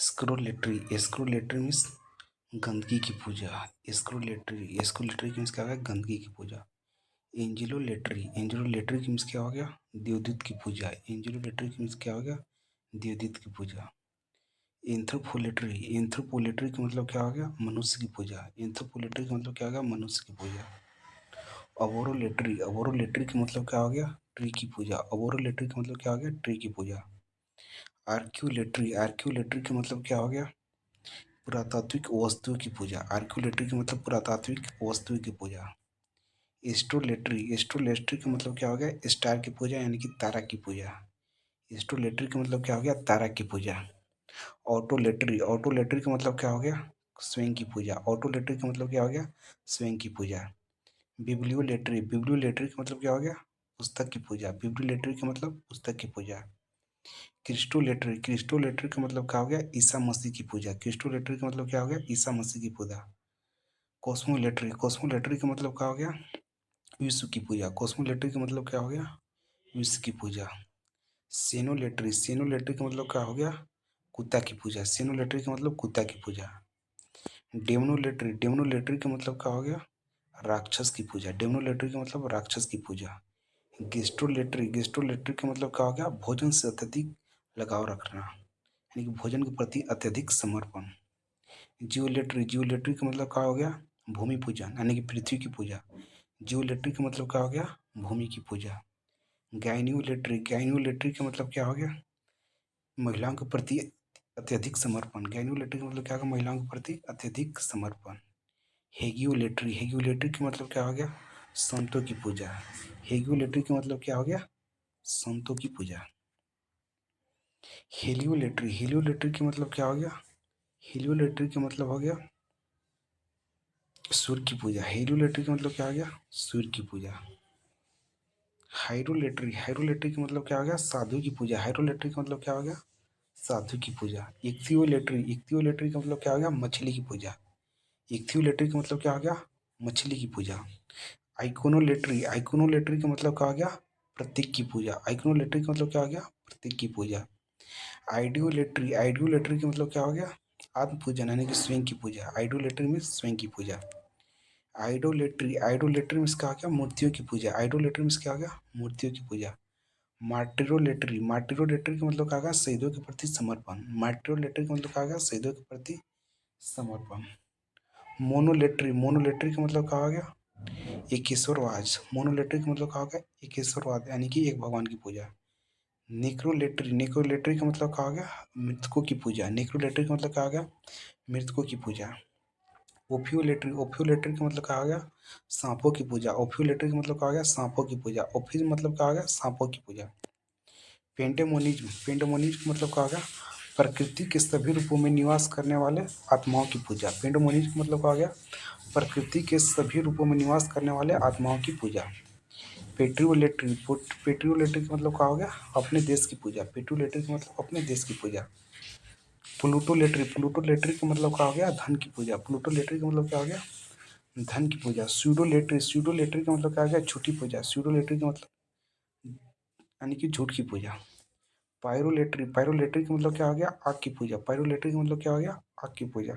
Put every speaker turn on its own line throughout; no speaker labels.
स्क्रोलेटरी, स्क्रोलेटरी means गंदगी की पूजा। स्क्रोलेटरी, स्क्रोलेटरी means क्या हो गया? गंदगी की पूजा। एंजिलोलेटरी, एंजिलोलेटरी मीन्स क्या हो गया? देवदूत की पूजा। एंजिलोलेटरी मीन्स क्या हो गया? देवदूत की पूजा। एंथ्रोपोलेटरी, एंथ्रोपोलेटरी का मतलब क्या हो गया? मनुष्य की पूजा। एंथ्रोपोलेटरी का मतलब क्या हो गया? मनुष्य की पूजा। अबोरोलेटरी, अबोरोलेटरी का मतलब क्या हो गया? ट्री की पूजा। अबोरोलेटरी का मतलब क्या हो गया? ट्री की पूजा। आर्क्यूलेटरी, आर्क्यूलेटरी का मतलब क्या हो गया? पुरातात्विक वस्तुओं की पूजा। आर्क्यूलेटरी का मतलब पुरातात्विक वस्तुओं की पूजा। एस्ट्रोलेटरी, एस्ट्रोलेटरी का मतलब क्या हो गया? स्टार की पूजा यानी कि तारा की पूजा। एस्ट्रोलेटरी का मतलब क्या हो गया? तारा की पूजा। ऑटोलेटरी, ऑटोलेटरी का मतलब क्या हो गया? स्वयं की पूजा। ऑटोलेटरी का मतलब क्या हो गया? स्वयं की पूजा। बिब्लियोलेटरी, बिब्लियोलेटरी का मतलब क्या हो गया? पुस्तक की पूजा। बिब्लियोलेटरी का मतलब पुस्तक की पूजा। क्रिस्टोलेटरी, क्रिस्टोलेटरी का मतलब क्या हो गया? ईसा मसीह की पूजा। क्रिस्टोलेटरी का मतलब क्या हो गया? ईसा मसीह की पूजा। कॉस्मोलेटरी, कॉस्मोलेटरी का मतलब क्या हो गया? विश्व की पूजा। कॉस्मोलेटरी का मतलब क्या हो गया? विश्व की पूजा। सेनोलेटरी, सेनोलेटरी का मतलब क्या हो गया? कुत्ता की पूजा। सेनोलेटरी का मतलब कुत्ता की पूजा। डेमनोलेटरी, डेमनोलेटरी का मतलब क्या हो गया? राक्षस की पूजा। डेमनोलेटरी का मतलब राक्षस की पूजा। गेस्ट्रोलेटरी, गेस्ट्रोलेटरी का मतलब क्या हो गया? भोजन से अत्यधिक लगाव रखना यानी कि भोजन के प्रति अत्यधिक समर्पण। जियोलेटरी, जियोलेटरी का मतलब क्या हो गया? भूमि पूजन यानी कि पृथ्वी की पूजा। जियोलेटरी का मतलब क्या हो गया? भूमि की पूजा। गाइनियोलेटरी, गाइनियोलेटरी का मतलब क्या हो गया? महिलाओं के प्रति अत्यधिक समर्पण। गाइनियोलेटरी का मतलब क्या होगा? महिलाओं के प्रति अत्यधिक समर्पण। हेगियोलेटरी, हेगियोलेटरी का मतलब क्या हो गया? संतों की पूजा। हेगियोलेटरी का मतलब क्या हो गया? संतों की पूजा। हेलियोलेटरी, हेलियोलेटरी का मतलब क्या हो गया? हेलियोलेटरी का मतलब हो गया सूर्य की पूजा। हेलियोलेटरी का मतलब क्या हो गया? सूर्य की पूजा। हाइरोलेटरी, हाइरोलेटरी का मतलब क्या हो गया? साधु की पूजा। हाइरोलेटरी का मतलब क्या हो गया? साधु की पूजा। इक्थियोलेटरी, इक्थियोलेटरी का मतलब क्या हो गया? मछली की पूजा। इक्थियोलेटरी का मतलब क्या हो गया? मछली की पूजा। आइकोनोलेटरी, आइकोनोलेटरी का मतलब क्या हो गया? प्रतीक की पूजा। आइकोनोलेटरी का मतलब क्या हो गया? प्रतीक की पूजा। आइडियोलेटरी, आइडियोलेटरी का मतलब क्या हो गया? आत्म पूजन यानी कि स्वयं की पूजा। आइडियोलेटरी में स्वयं की पूजा। आइडोलेटरी, आइडोलेटरी में क्या हो गया? मूर्तियों की पूजा। आइडोलेटरी में क्या हो गया? मूर्तियों की पूजा। मार्टिरोलेटरी, मार्टिरोलेटरी का मतलब क्या होगा? शहीदों के प्रति समर्पण। मार्टिरोलेटरी का मतलब क्या होगा? शहीदों के प्रति समर्पण। मोनोलेटरी, मोनोलेटरी का मतलब क्या हो गया? एकेश्वरवाद। मोनोलेटरी का मतलब क्या हो गया? एकेश्वरवाद यानी कि एक भगवान की पूजा। नेक्रोलेटरी, नेक्रोलेटरी का मतलब क्या हो गया? मृतकों की पूजा। नेक्रोलेटरी का मतलब क्या हो गया? मृतकों की पूजा। ओफियोलेटरी, ओफियोलेटरी का मतलब क्या हो गया? सांपों की पूजा। ओफियोलेटरी का मतलब क्या हो गया? सांपों की पूजा। ओफिस मतलब क्या हो गया? सांपों की पूजा। पेंडेमोनिज्म, पेंडेमोनिज्म का मतलब क्या हो गया? प्रकृति के सभी रूपों में निवास करने वाले आत्माओं की पूजा। पेंडेमोनिज्म का मतलब क्या हो गया? प्रकृति के सभी रूपों में निवास करने वाले आत्माओं की पूजा। पेट्रियोलेटरी, पेट्रियोलेटरी का मतलब क्या हो गया? अपने देश की पूजा। पेट्रियोलेटरी का मतलब अपने देश की पूजा। प्लूटोलेटरी, प्लूटोलेटरी का मतलब क्या हो गया? धन की पूजा। प्लूटोलेटरी का मतलब क्या हो गया? धन की पूजा। स्यूडोलेटरी, स्यूडोलेटरी का मतलब क्या हो गया? झूठी पूजा। स्यूडोलेटरी का मतलब यानी कि झूठ की पूजा। पायरोलेटरी, पायरोलेटरी का मतलब क्या हो गया? आग की पूजा। पायरोलेटरी का मतलब क्या हो गया? आग की पूजा।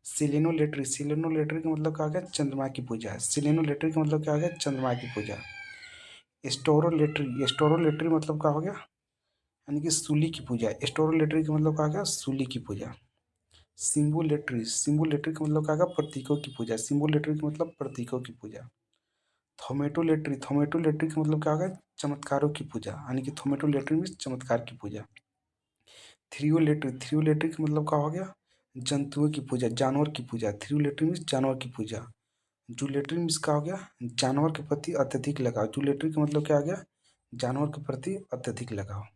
सिलेनोलेटरी, सिलेनोलेटरी का मतलब क्या हो गया? चंद्रमा की पूजा। सिलेनोलेटरी का मतलब क्या हो गया? चंद्रमा की पूजा। एस्टोरोलेटरी, एस्टोरोलेटरी मतलब क्या हो गया? यानी कि सूली की पूजा। एस्टोरोलेटरी का मतलब क्या हो गया? सूली की पूजा। सिम्बोलेटरी, सिम्बोलेटरी का मतलब क्या होगा? प्रतीकों की पूजा। सिम्बोलेटरी का मतलब प्रतीकों की पूजा। थोमेटोलेटरी, थोमेटोलेटरी का मतलब क्या होगा? चमत्कारों की पूजा यानी कि थोमेटोलेटरी में चमत्कार की पूजा। थ्रियोलेटरी, थ्रियोलेटरी का मतलब क्या हो गया? जंतुओं की पूजा, जानवर की पूजा। थ्रियोलेटरी मीन्स जानवर की पूजा। जूलेटरी मीन्स क्या हो गया? जानवर के प्रति अत्यधिक लगाव। जूलेटरी का मतलब क्या हो गया? जानवर के प्रति अत्यधिक लगाव।